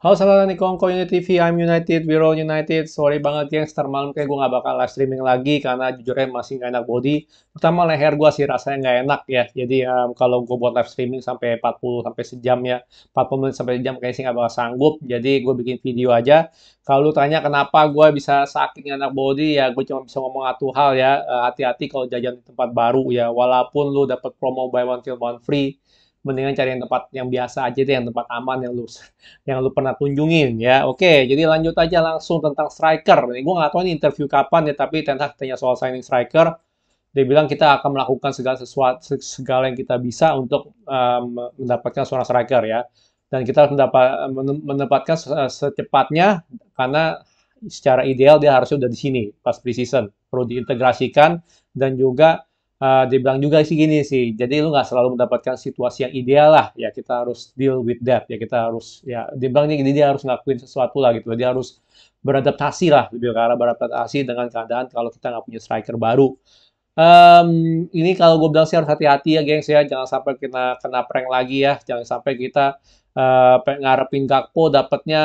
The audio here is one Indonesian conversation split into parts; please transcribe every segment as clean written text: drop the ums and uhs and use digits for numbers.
Halo, selamat nih Kongko Unity TV, I'm United, we're all United. Sorry banget gengs, ntar malam kayak gue nggak bakal live streaming lagi karena jujurnya masih nggak enak body. Pertama leher gue sih rasanya nggak enak ya. Jadi kalau gue buat live streaming sampai 40 sampai sejam ya, 40 menit sampai sejam kayaknya sih nggak bakal sanggup. Jadi gue bikin video aja. Kalau lu tanya kenapa gue bisa sakit nggak enak body ya, gue cuma bisa ngomong satu hal ya. Hati-hati kalau jajan di tempat baru ya, walaupun lu dapat promo buy one kill one free, mendingan cari yang tempat yang biasa aja deh, yang tempat aman yang lu pernah kunjungin ya. Oke, jadi lanjut aja langsung tentang striker. Nih, gue nggak tahu ini interview kapan ya, tapi Ten Hag tanya soal signing striker. Dia bilang kita akan melakukan segala yang kita bisa untuk mendapatkan seorang striker ya. Dan kita harus mendapatkan secepatnya karena secara ideal dia harusnya udah di sini pas preseason. Perlu diintegrasikan dan juga dia bilang juga sih gini sih, jadi lu nggak selalu mendapatkan situasi yang ideal lah, ya kita harus deal with that, ya kita harus, ya dia bilang nih, dia harus ngelakuin sesuatu lah gitu, dia harus beradaptasi lah, lebih ke arah beradaptasi dengan keadaan kalau kita nggak punya striker baru. Ini kalau gue bilang sih harus hati-hati ya gengs ya, jangan sampai kita kena prank lagi ya, jangan sampai kita ngarepin Gakpo dapatnya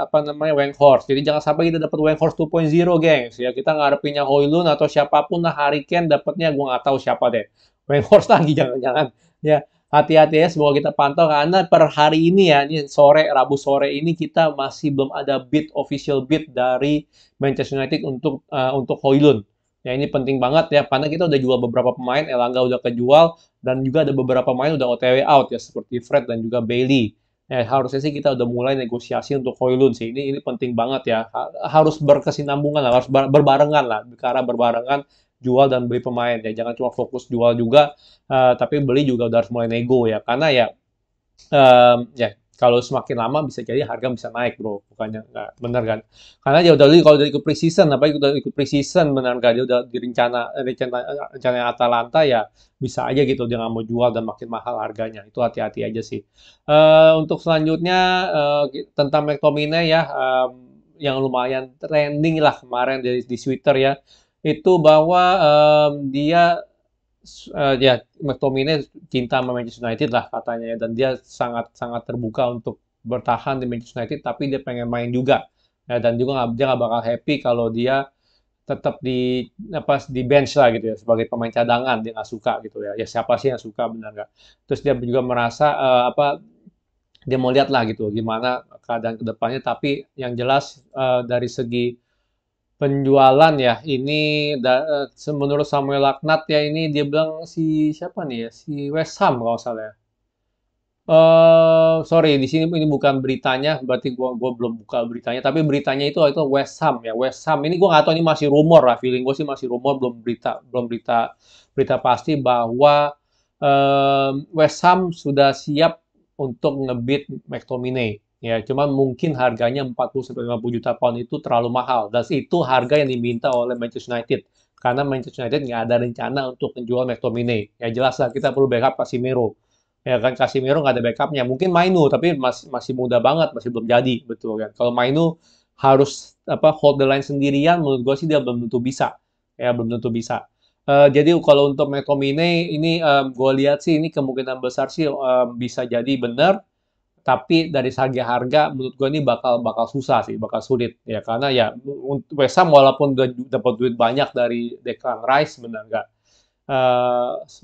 apa namanya Weghorst. Jadi jangan sampai kita dapat Weghorst 2.0 gengs ya. Kita ngarepinnya Højlund atau siapapun lah Harry Kane dapatnya gue nggak tahu siapa deh. Weghorst lagi jangan-jangan ya. Hati-hati ya, semoga kita pantau karena per hari ini ya, ini sore, Rabu sore ini kita masih belum ada official bid dari Manchester United untuk Højlund. Ya ini penting banget ya, karena kita udah jual beberapa pemain, Elanga udah kejual, dan juga ada beberapa pemain udah OTW out ya, seperti Fred dan juga Bailey. Ya, harusnya sih kita udah mulai negosiasi untuk Højlund sih. Ini penting banget ya. Harus berkesinambungan lah, harus berbarengan lah, karena berbarengan jual dan beli pemain ya. Jangan cuma fokus jual juga, tapi beli juga udah harus mulai nego ya. Karena ya ya kalau semakin lama bisa jadi harga bisa naik bro, bukannya nggak bener kan? Karena ya udah kalau udah ikut preseason, apa udah ikut preseason benar nggak dia udah rencana Atalanta ya bisa aja gitu dia nggak mau jual dan makin mahal harganya. Itu hati-hati aja sih. Untuk selanjutnya tentang McTominay ya yang lumayan trending lah kemarin di Twitter ya itu bahwa dia ya McTominay cinta sama Manchester United lah katanya ya dan dia sangat sangat terbuka untuk bertahan di Manchester United tapi dia pengen main juga ya, dan juga dia nggak bakal happy kalau dia tetap di bench lah gitu ya sebagai pemain cadangan dia nggak suka gitu ya siapa sih yang suka benar nggak terus dia juga merasa dia mau lihat lah gitu gimana keadaan kedepannya tapi yang jelas dari segi penjualan ya, ini menurut Samuel Laknat ya ini dia bilang si siapa nih ya, si West Ham kalau nggak salah ya. Sorry, di sini ini bukan beritanya, berarti gua belum buka beritanya, tapi beritanya itu West Ham ya, West Ham. Ini gua nggak tahu ini masih rumor lah, feeling gue sih masih rumor, belum berita berita pasti bahwa West Ham sudah siap untuk ngebid McTominay. Ya, cuman mungkin harganya 40 sampai 50 juta pound itu terlalu mahal. Dan itu harga yang diminta oleh Manchester United. Karena Manchester United nggak ada rencana untuk menjual McTominay. Ya jelas lah kita perlu backup Casemiro. Ya kan Casemiro nggak ada backupnya. Mungkin Mainu tapi masih muda banget, masih belum jadi, betul kan. Kalau Mainu harus hold the line sendirian, menurut gue sih dia belum tentu bisa. Ya belum tentu bisa. Jadi kalau untuk McTominay ini gue lihat sih ini kemungkinan besar sih bisa jadi benar tapi dari segi harga menurut gue ini bakal bakal susah sih, bakal sulit ya karena ya untuk West Ham walaupun udah dapat duit banyak dari Declan Rice benar nggak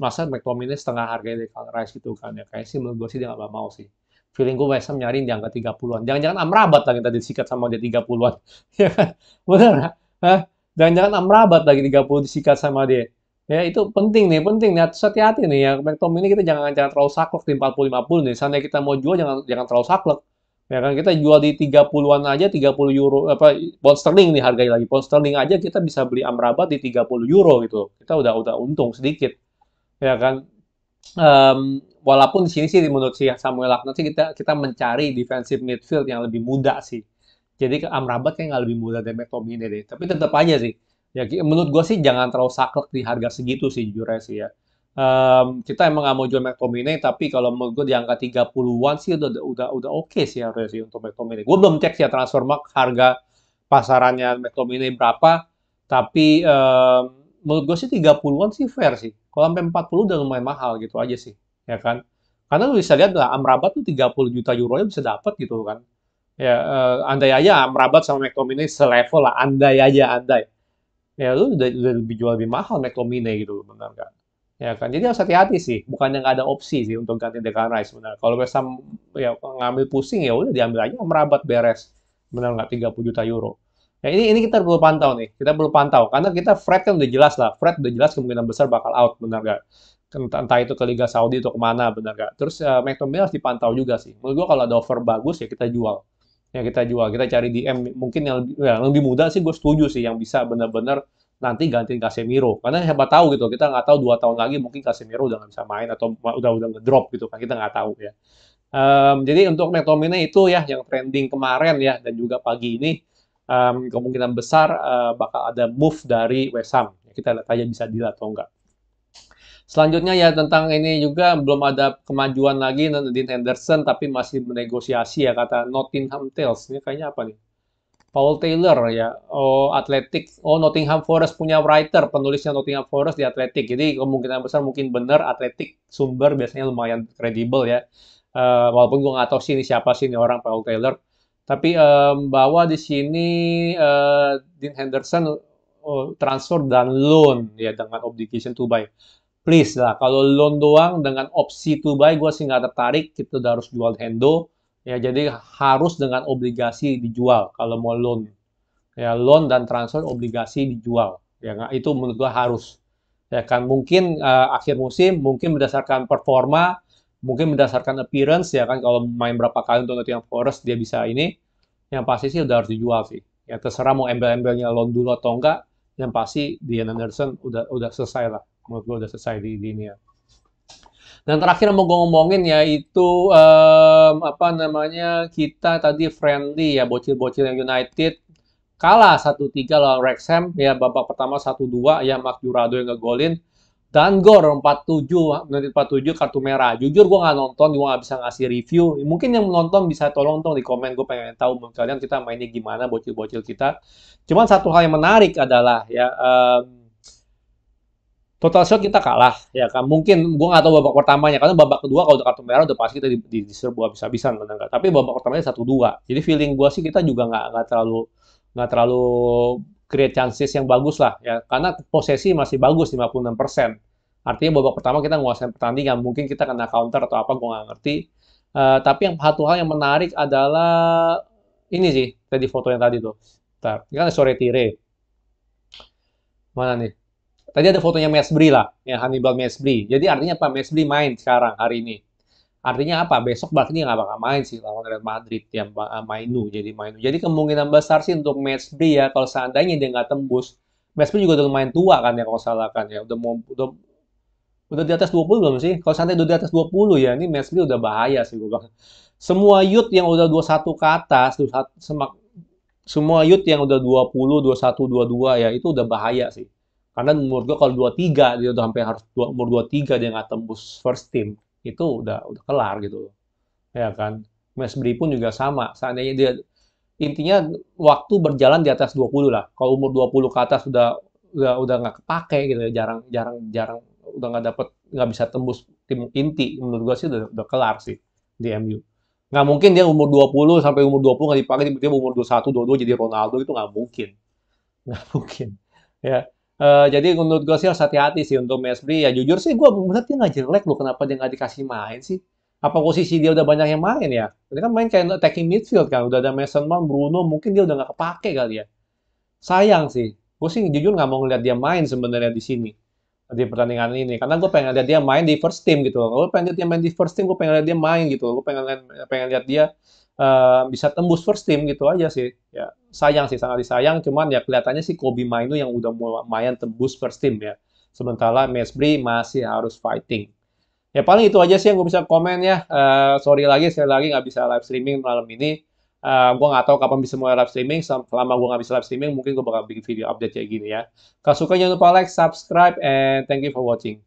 masa McTominay setengah harga Declan Rice gitu kan ya kayak sih menurut gue sih dia nggak mau sih. Feeling gue West Ham nyariin di angka 30-an. Jangan-jangan Amrabat lagi tadi disikat sama dia 30-an. Ya kan? Bener nggak? Hah? Jangan-jangan Amrabat lagi 30 disikat sama dia. Ya itu penting nih hati-hati nih ya McTominay kita jangan jangan terlalu saklek di 40-50 nih. Seandainya kita mau jual jangan jangan terlalu saklek. Ya kan kita jual di 30-an aja 30 euro apa pound sterling nih harganya lagi. Pound sterling aja kita bisa beli Amrabat di 30 euro gitu. Kita udah untung sedikit. Ya kan walaupun di sini sih menurut si Samuel Lagnat sih kita kita mencari defensive midfield yang lebih muda sih. Jadi ke Amrabat kayak nggak lebih muda dari McTominay deh. Tapi tetap aja sih. Ya menurut gue sih jangan terlalu saklek di harga segitu sih jujur aja sih ya. Kita emang nggak mau jual McTominay tapi kalau menurut gue di angka 30-an sih udah oke sih harusnya sih untuk McTominay. Gue belum cek sih ya Transfermarkt harga pasarannya McTominay berapa, tapi menurut gue sih 30-an sih fair sih. Kalau sampai 40 udah lumayan mahal gitu aja sih, ya kan? Karena lu bisa lihat lah Amrabat tuh 30 juta euronya bisa dapat gitu kan. Ya, andai aja Amrabat sama McTominay selevel lah, andai aja, andai. Ya lu udah lebih jual lebih mahal McTominay gitu, benar nggak? Ya kan, jadi harus hati-hati sih. Bukannya nggak ada opsi sih untuk ganti Declan Rice sebenarnya. Kalau West Ham ya ngambil pusing ya udah diambil aja Amrabat beres. Benar nggak 30 juta euro. Ya ini kita perlu pantau nih. Kita perlu pantau karena kita Fred kan udah jelas lah. Fred udah jelas kemungkinan besar bakal out, benar nggak? Entah itu ke Liga Saudi atau kemana, benar nggak? Terus McTominay harus dipantau juga sih. Menurut gua kalau ada offer bagus ya kita jual. Ya kita jual, kita cari DM mungkin yang lebih muda sih gue setuju sih yang bisa benar-benar nanti gantiin Casemiro. Karena siapa tahu gitu, kita nggak tahu 2 tahun lagi mungkin Casemiro udah nggak bisa main atau udah ngedrop gitu kan, kita nggak tahu ya. Jadi untuk McTominay itu ya yang trending kemarin ya dan juga pagi ini kemungkinan besar bakal ada move dari West Ham. Kita lihat aja bisa deal atau enggak. Selanjutnya ya tentang ini juga belum ada kemajuan lagi Dean Henderson tapi masih menegosiasi ya kata Nottingham Tales. Ini kayaknya apa nih? Paul Taylor ya, oh Athletic, oh Nottingham Forest punya writer, penulisnya Nottingham Forest di Athletic. Jadi kemungkinan besar mungkin benar Athletic sumber biasanya lumayan kredibel ya. Walaupun gue nggak tahu sih ini siapa sih ini orang Paul Taylor. Tapi bahwa di sini Dean Henderson transfer dan loan ya dengan obligation to buy. Please lah, kalau loan doang dengan opsi to buy gue sih nggak tertarik. Kita udah harus jual Hendo. Ya, jadi harus dengan obligasi dijual kalau mau loan. Ya, loan dan transfer obligasi dijual. Ya, nggak, itu menurut gua harus. Ya kan, mungkin akhir musim, mungkin berdasarkan performa, mungkin berdasarkan appearance, ya kan, kalau main berapa kali untuk Nottingham Forest dia bisa ini, yang pasti sih udah harus dijual sih. Ya terserah mau embel-embelnya loan dulu atau enggak, yang pasti Dean Anderson udah selesai lah. Menurut gua udah selesai di ini ya. Dan terakhir mau gue ngomongin yaitu apa namanya kita tadi friendly ya bocil-bocil yang United kalah 1-3 lawan Wrexham ya babak pertama 1-2 ya Mark Jurado yang ngegolin dan gor 47 menit 47 kartu merah. Jujur gue nggak nonton, gue nggak bisa ngasih review. Mungkin yang menonton bisa tolong dong di komen, gue pengen tahu menurut kalian kita mainnya gimana bocil-bocil kita. Cuman satu hal yang menarik adalah ya total shot kita kalah, ya kan? Mungkin gue nggak tahu babak pertamanya, karena babak kedua kalau udah kartu merah udah pasti kita diserbu habis-habisan, menang. Tapi babak pertamanya 1-2. Jadi feeling gue sih kita juga nggak terlalu create chances yang bagus lah, ya. Karena posesi masih bagus 56%. Artinya babak pertama kita nguasain pertandingan, mungkin kita kena counter atau apa, gue nggak ngerti. Tapi yang satu hal yang menarik adalah ini sih, tadi foto yang tadi tuh. Bentar, ini kan sore tire. Mana nih? Tadi ada fotonya Mesbri lah, ya Hannibal Mesbri. Jadi artinya apa? Mesbri main sekarang hari ini. Artinya apa? Besok berarti dia nggak bakal main sih lawan Real Madrid yang Mainu jadi Mainu. Jadi kemungkinan besar sih untuk Mesbri ya kalau seandainya dia nggak tembus. Mesbri juga udah lumayan tua kan ya kalau salah kan ya. Udah di atas 20 belum sih? Kalau seandainya udah di atas 20 ya ini Mesbri udah bahaya sih gue bilang. Semua youth yang udah 21 ke atas, semua youth yang udah 20, 21, 22 ya itu udah bahaya sih. Karena menurut gua kalau 23 dia udah sampai harus umur 23 dia nggak tembus first team itu udah kelar gitu loh. Ya kan. Mesbri pun juga sama. Seandainya dia intinya waktu berjalan di atas 20 lah. Kalau umur 20 ke atas udah nggak kepake gitu ya. Jarang jarang jarang udah nggak bisa tembus tim inti. Menurut gua sih udah kelar sih di MU. Nggak mungkin dia umur 20 sampai umur 20 nggak dipakai tiba-tiba umur 21, 22 jadi Ronaldo itu nggak mungkin. Nggak mungkin. Ya. Jadi menurut gue sih harus hati-hati sih untuk Mesbri. Ya jujur sih gue melihat dia nggak jelek loh. Kenapa dia nggak dikasih main sih? Apa posisi dia udah banyak yang main ya? Dia kan main kayak attacking midfield kan. Udah ada Mason Mount, Bruno. Mungkin dia udah nggak kepake kali ya. Sayang sih. Gue sih jujur nggak mau ngeliat dia main sebenarnya di sini. Di pertandingan ini. Karena gue pengen lihat dia main di first team gitu. Gue pengen lihat dia main di first team. Gue pengen lihat dia main gitu. Gue pengen lihat dia bisa tembus first team gitu aja sih. Ya, sayang sih, sangat disayang. Cuman ya kelihatannya sih Kobe Mainu yang udah lumayan tembus first team ya. Sementara Mesbri masih harus fighting. Ya paling itu aja sih yang gue bisa komen ya. Sorry lagi, sekali lagi nggak bisa live streaming malam ini. Gue nggak tahu kapan bisa mulai live streaming. Selama gue nggak bisa live streaming, mungkin gue bakal bikin video update kayak gini ya. Kalau suka jangan lupa like, subscribe, and thank you for watching.